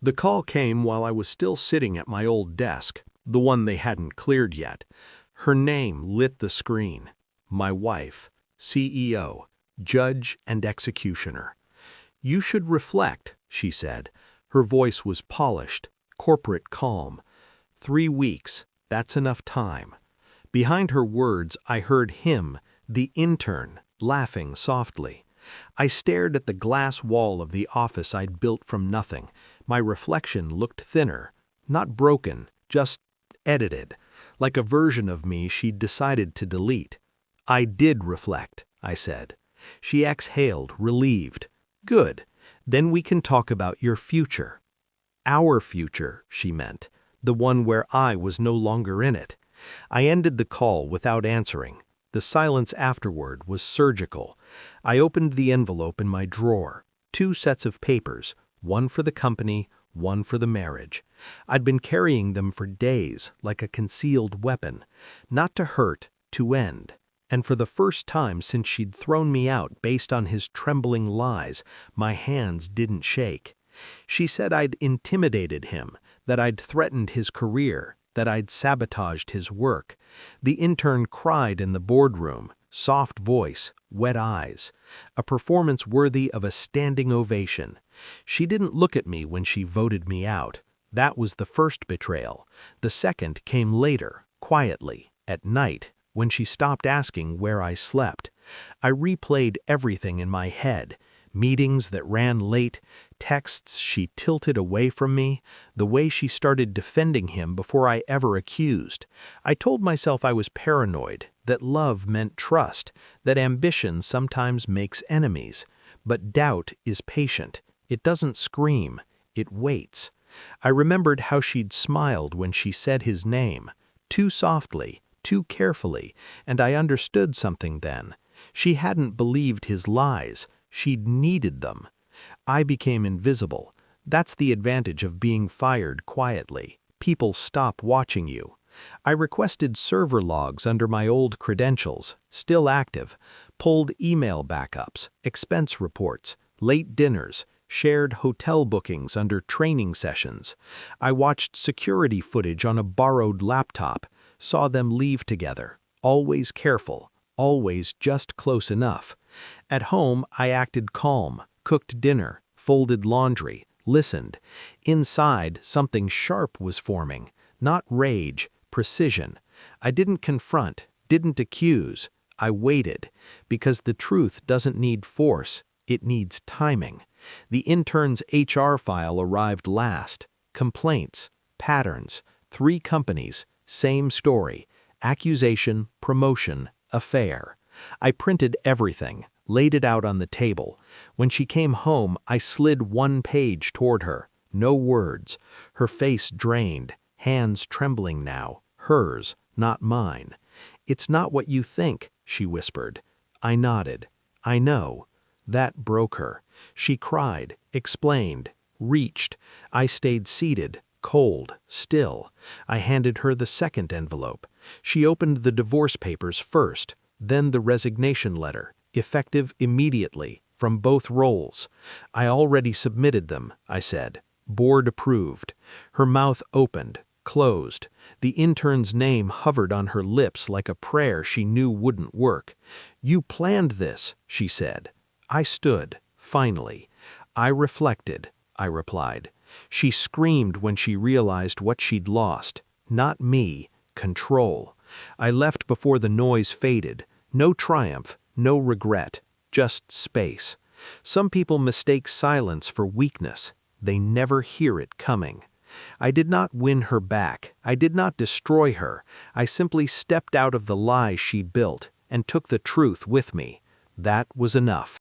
The call came while I was still sitting at my old desk, the one they hadn't cleared yet. Her name lit the screen. My wife, CEO, judge and executioner. "You should reflect," she said. Her voice was polished, corporate calm. 3 weeks, that's enough time. Behind her words, I heard him, the intern, laughing softly. I stared at the glass wall of the office I'd built from nothing. My reflection looked thinner, not broken, just edited, like a version of me she'd decided to delete. "I did reflect," I said. She exhaled, relieved. "Good. Then we can talk about your future." Our future, she meant, the one where I was no longer in it. I ended the call without answering. The silence afterward was surgical. I opened the envelope in my drawer. 2 sets of papers, one for the company, one for the marriage. I'd been carrying them for days, like a concealed weapon. Not to hurt, to end. And for the first time since she'd thrown me out based on his trembling lies, my hands didn't shake. She said I'd intimidated him, that I'd threatened his career, that I'd sabotaged his work. The intern cried in the boardroom, soft voice, wet eyes. A performance worthy of a standing ovation. She didn't look at me when she voted me out. That was the first betrayal. The second came later, quietly, at night, when she stopped asking where I slept. I replayed everything in my head. Meetings that ran late, texts she tilted away from me, the way she started defending him before I ever accused. I told myself I was paranoid, that love meant trust, that ambition sometimes makes enemies. But doubt is patient. It doesn't scream. It waits. I remembered how she'd smiled when she said his name, too softly, too carefully, and I understood something then. She hadn't believed his lies. She'd needed them. I became invisible. That's the advantage of being fired quietly. People stop watching you. I requested server logs under my old credentials, still active, pulled email backups, expense reports, late dinners, shared hotel bookings under training sessions. I watched security footage on a borrowed laptop, saw them leave together, always careful, always just close enough. At home, I acted calm, cooked dinner, folded laundry, listened. Inside, something sharp was forming, not rage, precision. I didn't confront, didn't accuse. I waited, because the truth doesn't need force, it needs timing. The intern's HR file arrived last. Complaints, patterns, 3 companies, same story, accusation, promotion, affair. I printed everything, laid it out on the table. When she came home, I slid 1 page toward her. No words. Her face drained, hands trembling now, hers, not mine. "It's not what you think," she whispered. I nodded. "I know." That broke her. She cried, explained, reached. I stayed seated, cold, still. I handed her the second envelope. She opened the divorce papers first, then the resignation letter, effective immediately, from both roles. "I already submitted them," I said. "Board approved." Her mouth opened, closed. The intern's name hovered on her lips like a prayer she knew wouldn't work. "You planned this," she said. I stood, finally. "I reflected," I replied. She screamed when she realized what she'd lost. Not me, control. I left before the noise faded. No triumph, no regret, just space. Some people mistake silence for weakness. They never hear it coming. I did not win her back. I did not destroy her. I simply stepped out of the lie she built and took the truth with me. That was enough.